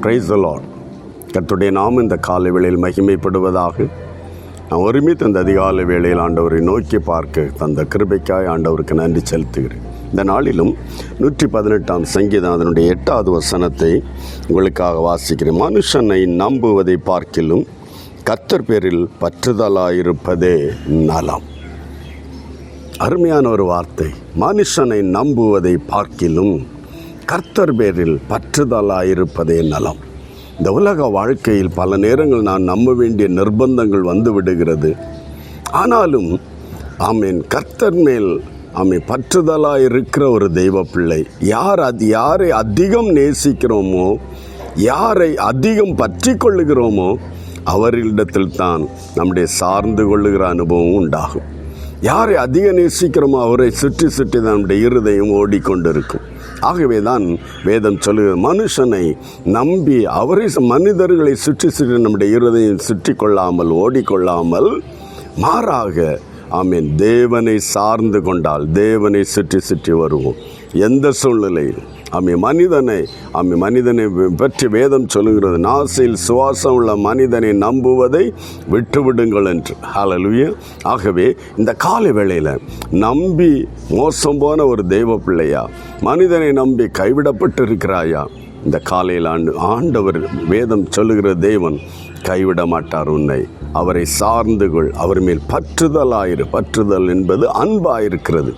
Praise the Lord. கர்த்தருடைய நாமம் இந்த காலை வேளையில் மகிமைப்படுவதாக. நான் ஒருமித்து இந்த அதிகாலை வேளையில் ஆண்டவரை நோக்கி பார்க்க தந்த கிருபைக்காய் ஆண்டவருக்கு நன்றி செலுத்துகிறேன். இந்த நாளிலும் 118ஆம் சங்கீதம் அதனுடைய 8வது வசனத்தை உங்களுக்காக வாசிக்கிறேன். மனுஷனை நம்புவதை பார்க்கிலும் கர்த்தர் பேரில் பற்றுதலாயிருப்பதே நலம். அருமையான ஒரு வார்த்தை. மனுஷனை நம்புவதை பார்க்கிலும் கர்த்தர் பேரில் பற்றுதலாயிருப்பதே நலம். இந்த உலக வாழ்க்கையில் பல நேரங்கள் நான் நம்ப வேண்டிய நிர்பந்தங்கள் வந்து விடுகிறது. ஆனாலும் ஆமீன், கர்த்தர் மேல் பற்றுதலாக இருக்கிற ஒரு தெய்வ பிள்ளை யாரை அதிகம் நேசிக்கிறோமோ, யாரை அதிகம் பற்றி கொள்ளுகிறோமோ அவரிடத்தில் தான் நம்முடைய சார்ந்து கொள்ளுகிற அனுபவம் உண்டாகும். யாரை அதிக நேசிக்கிறோமோ அவரை சுற்றி சுற்றி தான் நம்முடைய இருதயம் ஓடிக்கொண்டிருக்கும். ஆகவே தான் வேதம் சொல்லுகிறது, மனுஷனை நம்பி அவரை மனிதர்களை சுற்றி சுற்றி நம்முடைய இருதயம் சுற்றி கொள்ளாமல் ஓடிக்கொள்ளாமல் மாறாக ஆமீன் தேவனை சார்ந்து கொண்டால் தேவனை சுற்றி சுற்றி வருவோம். எந்த சூழ்நிலையில் மனிதனை பற்றி வேதம் சொல்லுகிறது, நாசில் சுவாசம் உள்ள மனிதனை நம்புவதை விட்டுவிடுங்கள் என்று. ஹல்லேலூயா. ஆகவே இந்த காலை வேளையில் நம்பி மோசம் போன ஒரு தெய்வ பிள்ளையா, மனிதனை நம்பி கைவிடப்பட்டு இருக்கிறாயா? இந்த காலையில் ஆண்டவர் வேதம் சொல்லுகிற தேவன் கைவிட மாட்டார் உன்னை. அவரை சார்ந்து கொள், அவர் மேல் பற்றுதல் என்பது அன்பாயிருக்கிறது.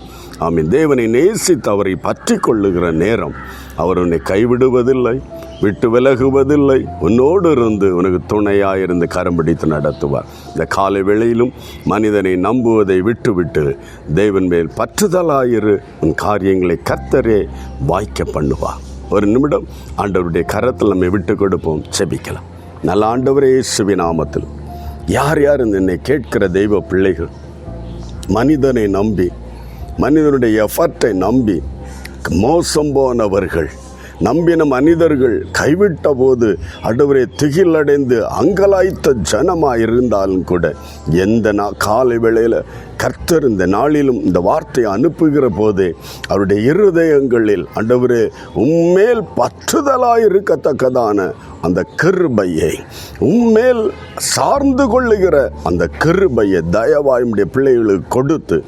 ஆமீன். தேவனை நேசித்து அவரை பற்றி கொள்ளுகிற நேரம் அவர் உன்னை கைவிடுவதில்லை, விட்டு விலகுவதில்லை. உன்னோடு இருந்து உனக்கு துணையாயிருந்து கரம் பிடித்து நடத்துவார். இந்த காலை வேளையிலும் மனிதனை நம்புவதை விட்டுவிட்டு தேவன் மேல் பற்றுதலாயிரு. உன் காரியங்களை கர்த்தரே வாய்க்க பண்ணுவார். ஒரு நிமிடம் ஆண்டவருடைய கரத்தில் நம்மை விட்டு கொடுப்போம், செபிக்கலாம். நல்ல ஆண்டவரே, இயேசுவின் நாமத்தில் யார் என்னை கேட்கிற தெய்வ பிள்ளைகள் மனிதனை நம்பி, மனிதனுடைய எஃபர்ட்டை நம்பி மோசம் போனவர்கள், நம்பின மனிதர்கள் கைவிட்ட போது ஆண்டவரே திகிலடைந்து அங்கலாய்த்த ஜனமாக இருந்தாலும் கூட எந்த காலை வேளையில் கர்த்தர் இந்த நாளிலும் இந்த வார்த்தையை அனுப்புகிற போதே அவருடைய இருதயங்களில் ஆண்டவரே உம்மேல் பற்றுதலாய் இருக்கத்தக்கதான அந்த கிருபையை, உம்மேல் சார்ந்து கொள்ளுகிற அந்த கிருபையை தயவாய் உம்முடைய பிள்ளைகளுக்கு கொடுத்து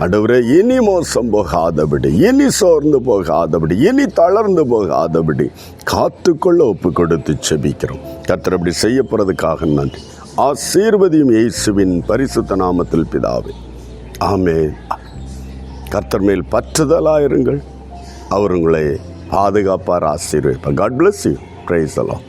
ஆண்டவரே இனி மோசம் போகாதபடி, இனி சோர்ந்து போகாதபடி, இனி தளர்ந்து போகாதபடி காத்துக்கொள்ள ஒப்பு கொடுத்து செபிக்கிறோம். கர்த்தர் அப்படி செய்ய போறதுக்காக நன்றி. ஆசீர்வதியும் இயேசுவின் பரிசுத்த நாமத்தில் பிதாவே, ஆமென். கர்த்தர் மேல் பற்றுதலாயிருங்கள், அவர் உங்களை பாதுகாப்பார், ஆசீர்வதிப்பார். God bless you. Praise the Lord.